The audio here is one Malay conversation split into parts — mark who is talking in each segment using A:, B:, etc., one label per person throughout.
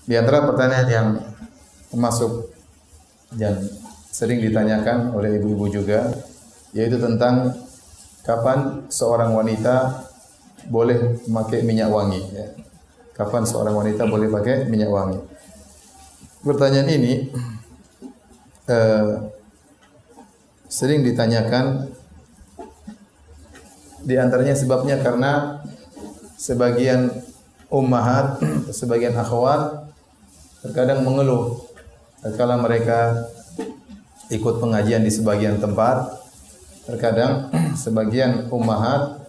A: Di antara pertanyaan yang masuk yang sering ditanyakan oleh ibu-ibu juga, yaitu tentang kapan seorang wanita boleh memakai minyak wangi. Ya. Kapan seorang wanita boleh pakai minyak wangi? Pertanyaan ini sering ditanyakan. Di antaranya sebabnya karena sebagian ummahat, sebagian akhwat terkadang mengeluh tatkala mereka ikut pengajian di sebagian tempat. Terkadang sebagian ummahat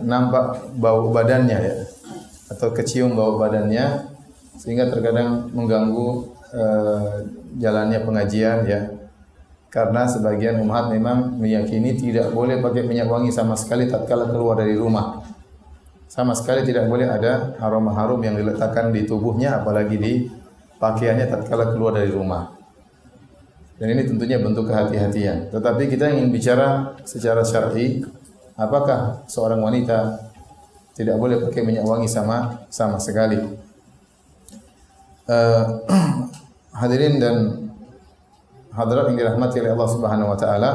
A: nampak bau badannya ya, atau kecium bau badannya, sehingga terkadang mengganggu jalannya pengajian ya. Karena sebagian ummahat memang meyakini tidak boleh pakai minyak wangi sama sekali tatkala keluar dari rumah. Sama sekali tidak boleh ada aroma harum yang diletakkan di tubuhnya, apalagi di pakaiannya tatkala keluar dari rumah. Dan ini tentunya bentuk kehati-hatian. Tetapi kita ingin bicara secara syar'i, apakah seorang wanita tidak boleh pakai minyak wangi sama sekali? Hadirin dan hadirat yang dirahmati oleh Allah Subhanahu wa taala,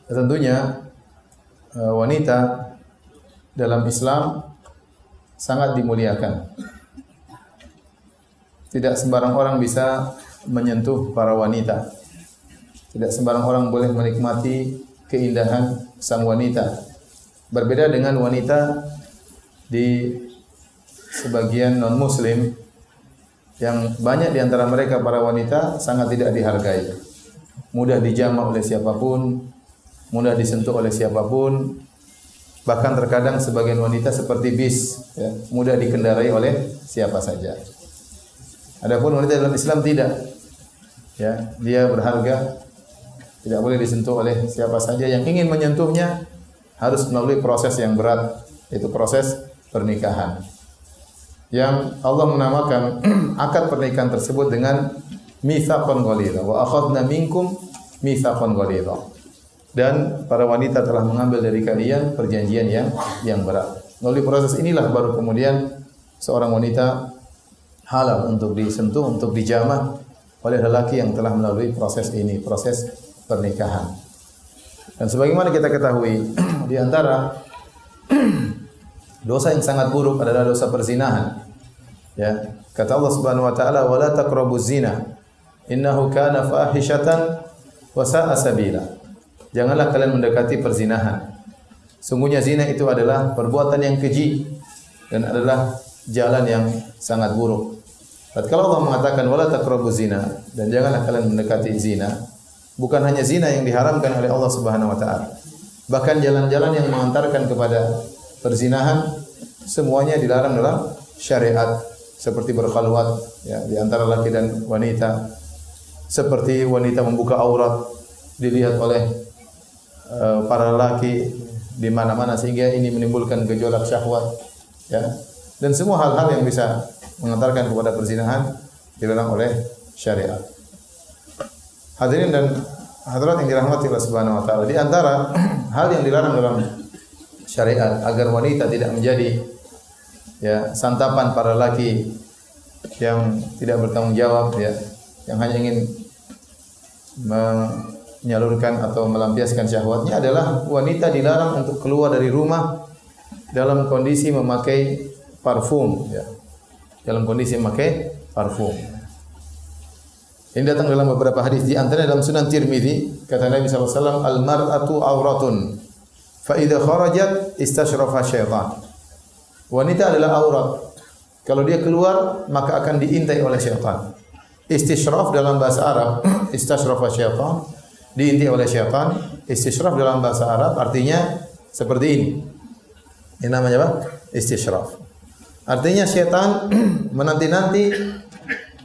A: tentunya wanita dalam Islam sangat dimuliakan. Tidak sembarang orang bisa menyentuh para wanita. Tidak sembarang orang boleh menikmati keindahan sang wanita. Berbeda dengan wanita di sebagian non-muslim, yang banyak di antara mereka para wanita sangat tidak dihargai. Mudah dijamah oleh siapapun, mudah disentuh oleh siapapun. Bahkan terkadang sebagian wanita seperti bis, ya, mudah dikendarai oleh siapa saja. Adapun wanita dalam Islam tidak. Ya, dia berharga, tidak boleh disentuh oleh siapa saja. Yang ingin menyentuhnya harus melalui proses yang berat, yaitu proses pernikahan. Yang Allah menamakan akad pernikahan tersebut dengan mitsaqan ghalidha wa akhadna minkum mitsaqan ghalidha. Dan para wanita telah mengambil dari kalian perjanjian yang berat. Melalui proses inilah baru kemudian seorang wanita halal untuk disentuh, untuk dijamah oleh lelaki yang telah melalui proses ini, proses pernikahan. Dan sebagaimana kita ketahui, di antara dosa yang sangat buruk adalah dosa perzinahan. Ya, kata Allah Subhanahu wa taala, "Wa la taqrabuz zina, innahu kana fahishatan wa sa'a sabila." Janganlah kalian mendekati perzinahan. Sungguhnya zina itu adalah perbuatan yang keji dan adalah jalan yang sangat buruk. Tatkala Allah mengatakan wala taqrabuz zina, dan janganlah kalian mendekati zina, bukan hanya zina yang diharamkan oleh Allah Subhanahu wa taala. Bahkan jalan-jalan yang mengantarkan kepada perzinahan semuanya dilarang dalam syariat, seperti berkhalwat ya, di antara laki dan wanita, seperti wanita membuka aurat dilihat oleh para laki di mana-mana, sehingga ini menimbulkan gejolak syahwat ya. Dan semua hal-hal yang bisa mengantarkan kepada perzinahan dilarang oleh syariat. Hadirin dan hadirat yang dirahmati Allah Subhanahu wa taala, di antara hal yang dilarang dalam syariat agar wanita tidak menjadi ya santapan para laki yang tidak bertanggung jawab ya, yang hanya ingin menyalurkan atau melampiaskan syahwatnya, adalah wanita dilarang untuk keluar dari rumah dalam kondisi memakai parfum ya. Dalam kondisi memakai parfum. Ini datang dalam beberapa hadis, di antaranya dalam Sunan Tirmizi, kata Nabi SAW, al-mar'atu auratun fa idza kharajat istashrafa syaitan. Wanita adalah aurat. Kalau dia keluar maka akan diintai oleh syaitan. Istishraf dalam bahasa Arab, istashrafa syaitan, diintai oleh syaitan. Istishraf dalam bahasa Arab artinya seperti ini. Ini namanya apa? Istishraf. Artinya syaitan menanti-nanti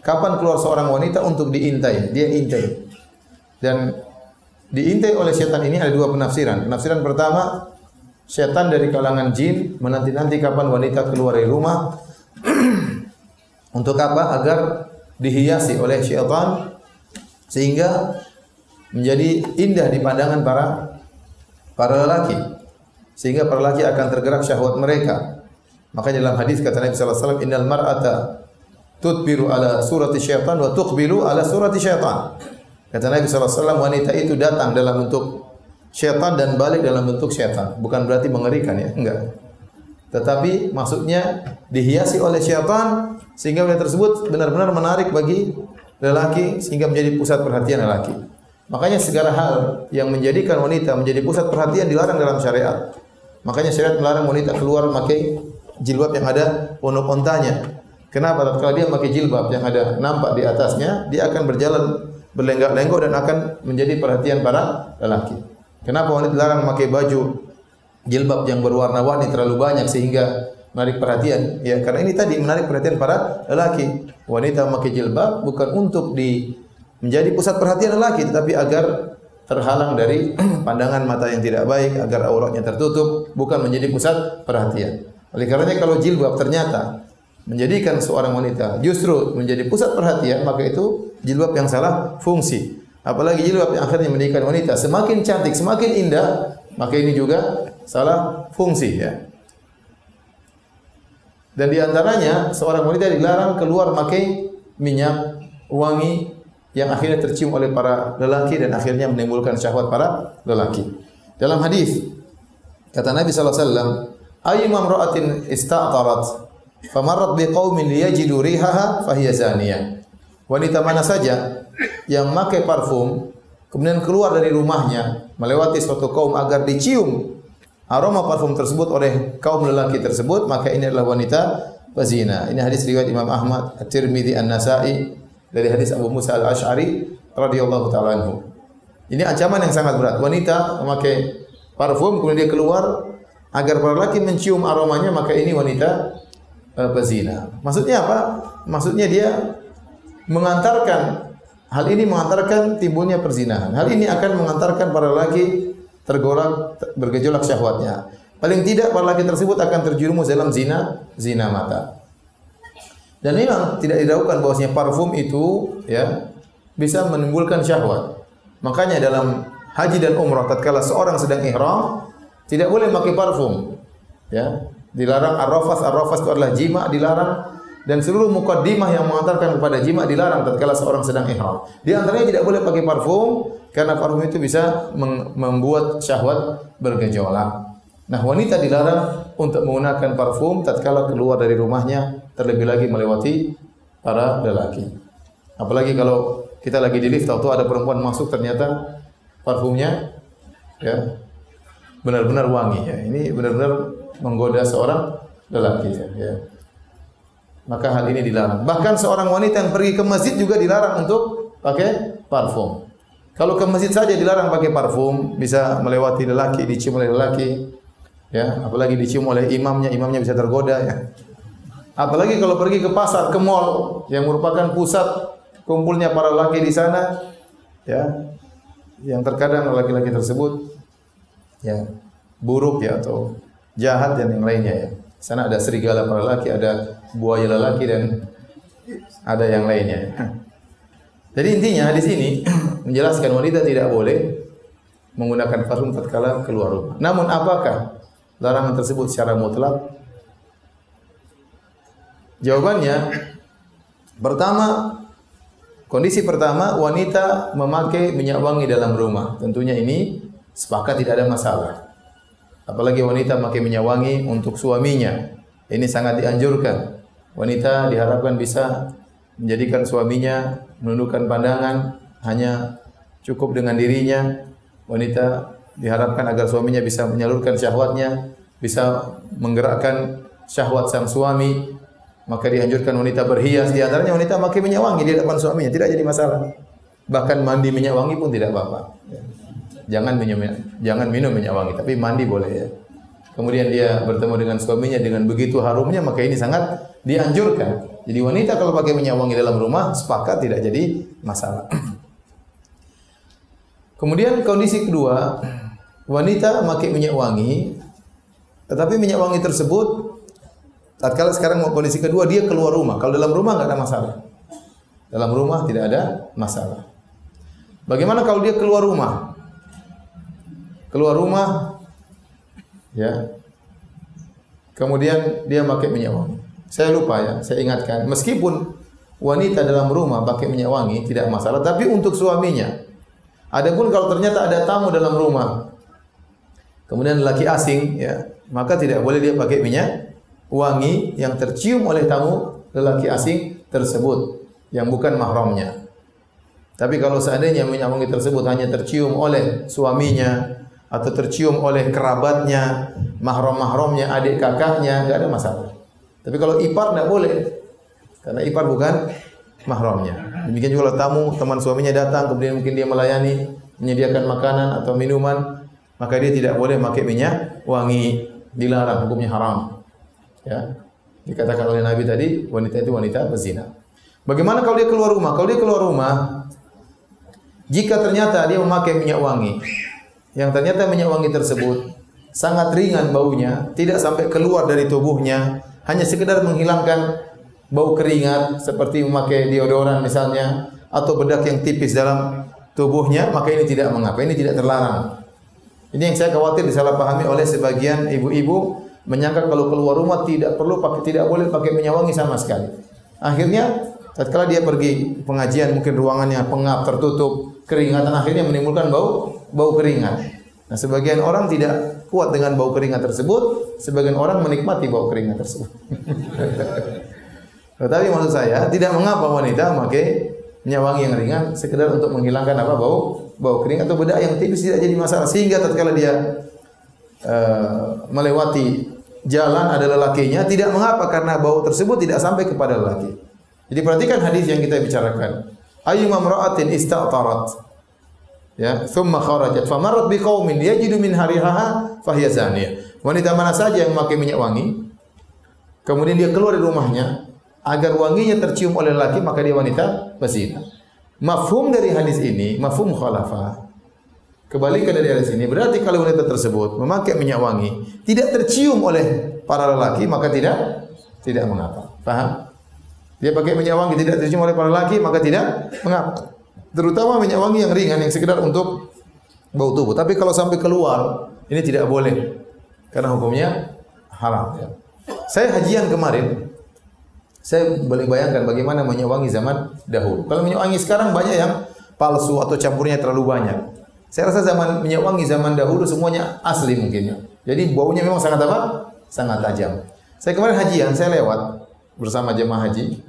A: kapan keluar seorang wanita untuk diintai. Dia intai. Dan diintai oleh syaitan ini ada dua penafsiran. Penafsiran pertama, syaitan dari kalangan jin menanti-nanti kapan wanita keluar dari rumah. Untuk apa? Agar dihiasi oleh syaitan sehingga menjadi indah di pandangan para lelaki, sehingga para lelaki akan tergerak syahwat mereka. Makanya dalam hadis kata Nabi sallallahu alaihi wasallam, "Innal mar'ata tudbiru ala surati syaitan wa tuqbilu ala surati syaitan." Kata Nabi sallallahu alaihi wasallam, wanita itu datang dalam bentuk syaitan dan balik dalam bentuk syaitan. Bukan berarti mengerikan ya, enggak. Tetapi maksudnya dihiasi oleh syaitan sehingga wanita tersebut benar-benar menarik bagi lelaki sehingga menjadi pusat perhatian lelaki. Makanya segala hal yang menjadikan wanita menjadi pusat perhatian dilarang dalam syariat. Makanya syariat melarang wanita keluar memakai jilbab yang ada onok-ontanya. Kenapa? Kalau dia memakai jilbab yang ada nampak di atasnya, dia akan berjalan berlenggak-lenggok dan akan menjadi perhatian para lelaki. Kenapa wanita dilarang memakai baju jilbab yang berwarna-warni terlalu banyak sehingga menarik perhatian? Ya, karena ini tadi menarik perhatian para lelaki. Wanita memakai jilbab bukan untuk menjadi pusat perhatian lelaki, tetapi agar terhalang dari pandangan mata yang tidak baik, agar auratnya tertutup, bukan menjadi pusat perhatian. Oleh karenanya kalau jilbab ternyata menjadikan seorang wanita justru menjadi pusat perhatian, maka itu jilbab yang salah fungsi. Apalagi jilbab yang akhirnya menjadikan wanita semakin cantik, semakin indah, maka ini juga salah fungsi ya. Dan di antaranya seorang wanita dilarang keluar memakai minyak wangi yang akhirnya tercium oleh para lelaki dan akhirnya menimbulkan syahwat para lelaki. Dalam hadis kata Nabi sallallahu alaihi wasallam, "Ayyuma imra'atin ista'tarat famarrat biqaumin liyajidu rihaha fahiya zaniyah." Wanita mana saja yang memakai parfum kemudian keluar dari rumahnya melewati suatu kaum agar dicium aroma parfum tersebut oleh kaum lelaki tersebut, maka ini adalah wanita pezina. Ini hadis riwayat Imam Ahmad, At-Tirmidzi, An-Nasai dari hadis Abu Musa Al-Asy'ari radhiyallahu taala anhu. Ini ancaman yang sangat berat. Wanita memakai parfum kemudian dia keluar agar para lelaki mencium aromanya, maka ini wanita pezina. Maksudnya apa? Maksudnya dia mengantarkan hal ini mengantarkan timbulnya perzinahan. Hal ini akan mengantarkan para lelaki tergolak bergejolak syahwatnya. Paling tidak para lelaki tersebut akan terjerumus dalam zina mata. Dan memang tidak diragukan bahwasanya parfum itu ya bisa menimbulkan syahwat. Makanya dalam haji dan umrah tatkala seorang sedang ihram tidak boleh pakai parfum. Ya, dilarang ar-rafas. Ar-rafas itu adalah jima, dilarang, dan seluruh mukaddimah yang mengantarkan kepada jima dilarang tatkala seorang sedang ihram. Di antaranya tidak boleh pakai parfum karena parfum itu bisa membuat syahwat bergejolak. Nah, wanita dilarang untuk menggunakan parfum tatkala keluar dari rumahnya, terlebih lagi melewati para lelaki. Apalagi kalau kita lagi di lift atau ada perempuan masuk ternyata parfumnya ya benar-benar wangi ya. Ini benar-benar menggoda seorang lelaki ya. Maka hal ini dilarang. Bahkan seorang wanita yang pergi ke masjid juga dilarang untuk pakai parfum. Kalau ke masjid saja dilarang pakai parfum, bisa melewati lelaki, dicium oleh lelaki. Ya, apalagi dicium oleh imamnya bisa tergoda ya. Apalagi kalau pergi ke pasar, ke mall yang merupakan pusat kumpulnya para lelaki di sana, ya, yang terkadang laki-laki tersebut ya buruk ya atau jahat dan yang lainnya ya. Di sana ada serigala para lelaki, ada buaya lelaki dan ada yang lainnya. Jadi intinya di sini menjelaskan wanita tidak boleh menggunakan parfum tatkala keluar rumah. Namun apakah larangan tersebut secara mutlak? Jawabannya, pertama, kondisi pertama wanita memakai minyak wangi dalam rumah. Tentunya ini sepakat tidak ada masalah. Apalagi wanita memakai minyak wangi untuk suaminya. Ini sangat dianjurkan. Wanita diharapkan bisa menjadikan suaminya menundukkan pandangan, hanya cukup dengan dirinya. Wanita diharapkan agar suaminya bisa menyalurkan syahwatnya, bisa menggerakkan syahwat sang suami. Maka dianjurkan wanita berhias, di antaranya wanita memakai minyak wangi di depan suaminya, tidak jadi masalah. Bahkan mandi minyak wangi pun tidak apa-apa. Jangan minum minyak wangi, tapi mandi boleh ya. Kemudian dia bertemu dengan suaminya dengan begitu harumnya, maka ini sangat dianjurkan. Jadi wanita kalau pakai minyak wangi dalam rumah, sepakat tidak jadi masalah. Kemudian kondisi kedua, wanita memakai minyak wangi, tetapi minyak wangi tersebut tatkala sekarang mau kondisi kedua dia keluar rumah. Kalau dalam rumah enggak ada masalah. Dalam rumah tidak ada masalah. Bagaimana kalau dia keluar rumah? Keluar rumah ya. kemudian dia pakai minyak wangi. Saya lupa ya, saya ingatkan. Meskipun wanita dalam rumah pakai minyak wangi tidak masalah, tapi untuk suaminya. Adapun kalau ternyata ada tamu dalam rumah, kemudian lelaki asing, ya, maka tidak boleh dia pakai minyak wangi yang tercium oleh tamu lelaki asing tersebut yang bukan mahramnya. Tapi kalau seandainya minyak wangi tersebut hanya tercium oleh suaminya atau tercium oleh kerabatnya, mahram-mahramnya, adik kakaknya, enggak ada masalah. Tapi kalau ipar enggak boleh. Karena ipar bukan mahramnya. Demikian juga kalau tamu, teman suaminya datang, kemudian mungkin dia melayani, menyediakan makanan atau minuman, maka dia tidak boleh pakai minyak wangi, dilarang, hukumnya haram. Ya. Dikatakan oleh Nabi tadi, wanita itu wanita berzina. Bagaimana kalau dia keluar rumah? Kalau dia keluar rumah, jika ternyata dia memakai minyak wangi, yang ternyata minyak wangi tersebut sangat ringan baunya, tidak sampai keluar dari tubuhnya, hanya sekedar menghilangkan bau keringat seperti memakai deodoran misalnya, atau bedak yang tipis dalam tubuhnya, maka ini tidak mengapa, ini tidak terlarang. Ini yang saya khawatir disalahpahami oleh sebagian ibu-ibu, menyangka kalau keluar rumah tidak boleh pakai minyak wangi sama sekali. Akhirnya tatkala dia pergi pengajian, mungkin ruangannya pengap, tertutup, keringatan, akhirnya menimbulkan bau keringat. Nah, sebagian orang tidak kuat dengan bau keringat tersebut, sebagian orang menikmati bau keringat tersebut. Tetapi maksud saya, tidak mengapa wanita memakai minyak wangi yang ringan sekedar untuk menghilangkan bau keringat atau bedak yang tipis, tidak jadi masalah. Sehingga tatkala dia melewati jalan ada lelakinya, tidak mengapa karena bau tersebut tidak sampai kepada lelaki. Jadi perhatikan hadis yang kita bicarakan. Ayyuma imra'atin ista'tarat, ya, thumma kharajat famarrat biqaumin yajidu min harihaha fahiya zaniyah. Wanita mana saja yang memakai minyak wangi, kemudian dia keluar dari rumahnya agar wanginya tercium oleh lelaki, maka dia wanita berzina. Mafhum dari hadis ini, mafhum mukhalafah. Kebalikan dari hadis ini, berarti kalau wanita tersebut memakai minyak wangi tidak tercium oleh para lelaki, maka tidak mengapa. Paham? Dia pakai minyak wangi tidak tercium oleh para lelaki, maka tidak mengapa. Terutama minyak wangi yang ringan yang sekedar untuk bau tubuh. Tapi kalau sampai keluar, ini tidak boleh karena hukumnya haram. Ya. Saya hajian kemarin, saya boleh bayangkan bagaimana minyak wangi zaman dahulu. Kalau minyak wangi sekarang banyak yang palsu atau campurnya terlalu banyak. Saya rasa minyak wangi zaman dahulu semuanya asli mungkinnya. Jadi baunya memang sangat apa? Sangat tajam. Saya kemarin hajian, saya lewat bersama jemaah haji,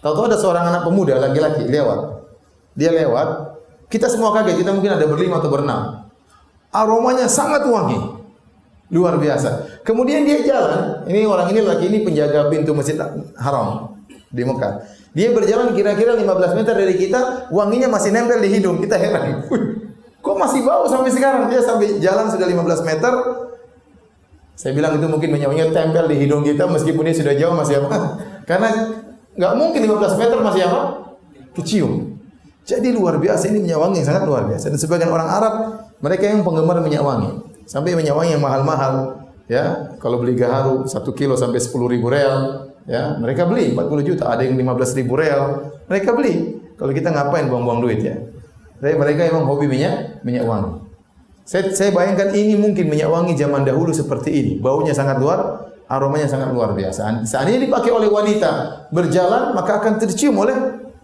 A: tahu-tahu ada seorang anak pemuda laki-laki lewat. Dia lewat, kita semua kaget, kita mungkin ada berlima atau berenam. Aromanya sangat wangi. Luar biasa. Kemudian dia jalan, orang ini laki ini penjaga pintu Masjid Haram di Mekah. Dia berjalan kira-kira 15 meter dari kita, wanginya masih nempel di hidung. Kita heran. Kok masih bau sampai sekarang? Dia sampai jalan sudah 15 meter. Saya bilang itu mungkin minyak-wangi tempel di hidung kita meskipun dia sudah jauh masih apa? Karena nggak mungkin 15 meter masih apa? Kecium. Jadi luar biasa, ini minyak wangi yang sangat luar biasa. Dan sebagian orang Arab mereka yang penggemar minyak wangi. Sampai minyak wangi yang mahal-mahal, ya. Kalau beli gaharu 1 kilo sampai 10.000 real, ya. Mereka beli 40 juta, ada yang 15.000 real. Mereka beli. Kalau kita ngapain buang-buang duit ya? Tapi mereka memang hobi minyak wangi. Saya bayangkan ini mungkin minyak wangi zaman dahulu seperti ini. Baunya sangat aromanya sangat luar biasa. Seandainya dipakai oleh wanita berjalan, maka akan tercium oleh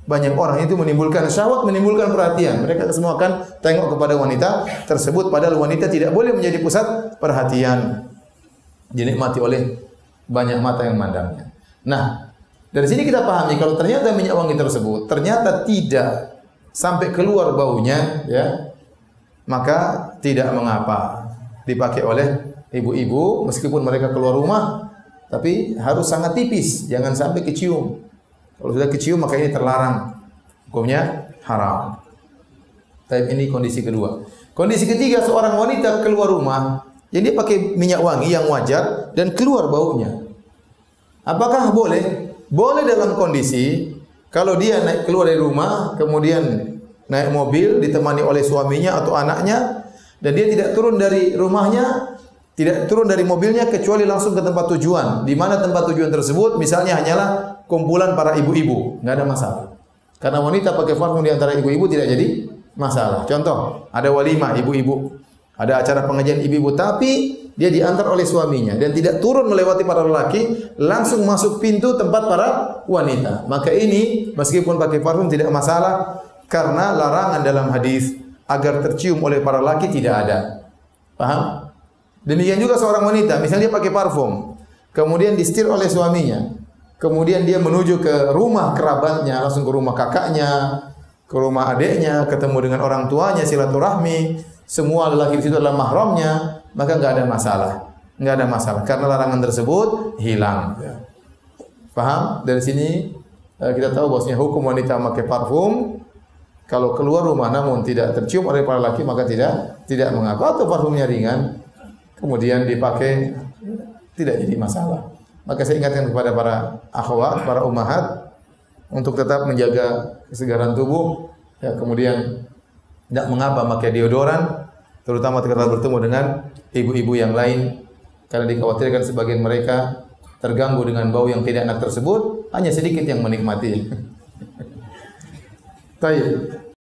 A: banyak orang. Itu menimbulkan syahwat, menimbulkan perhatian. Mereka semua akan tengok kepada wanita tersebut. Padahal wanita tidak boleh menjadi pusat perhatian. Dinikmati oleh banyak mata yang memandangnya. Nah, dari sini kita pahami kalau ternyata minyak wangi tersebut ternyata tidak sampai keluar baunya, ya, maka tidak mengapa dipakai oleh ibu-ibu meskipun mereka keluar rumah, tapi harus sangat tipis, jangan sampai kecium. Kalau sudah kecium maka ini terlarang, hukumnya haram. Tapi ini kondisi kedua. Kondisi ketiga, seorang wanita keluar rumah, jadi dia pakai minyak wangi yang wajar dan keluar baunya. Apakah boleh? Boleh dalam kondisi kalau dia keluar dari rumah, kemudian naik mobil ditemani oleh suaminya atau anaknya, dan dia tidak turun dari rumahnya, tidak turun dari mobilnya kecuali langsung ke tempat tujuan. Di mana tempat tujuan tersebut misalnya hanyalah kumpulan para ibu-ibu, nggak ada masalah. Karena wanita pakai parfum di antara ibu-ibu tidak jadi masalah. Contoh, ada walimah ibu-ibu, ada acara pengajian ibu-ibu, tapi dia diantar oleh suaminya dan tidak turun melewati para lelaki, langsung masuk pintu tempat para wanita. Maka ini meskipun pakai parfum tidak masalah karena larangan dalam hadis agar tercium oleh para lelaki tidak ada. Paham? Demikian juga seorang wanita, misalnya dia pakai parfum, kemudian disetir oleh suaminya, kemudian dia menuju ke rumah kerabatnya, langsung ke rumah kakaknya, ke rumah adiknya, ketemu dengan orang tuanya, silaturahmi, semua lelaki di situ adalah mahramnya, maka enggak ada masalah. Enggak ada masalah karena larangan tersebut hilang. Paham? Dari sini kita tahu bahwasanya hukum wanita memakai parfum kalau keluar rumah namun tidak tercium oleh para lelaki maka tidak mengapa, atau parfumnya ringan kemudian dipakai tidak jadi masalah. Maka saya ingatkan kepada para akhwat, para ummahat untuk tetap menjaga kesegaran tubuh, ya, kemudian tidak mengapa pakai deodoran, terutama ketika bertemu dengan ibu-ibu yang lain, karena dikhawatirkan sebagian mereka terganggu dengan bau yang tidak enak tersebut, hanya sedikit yang menikmati. Baik.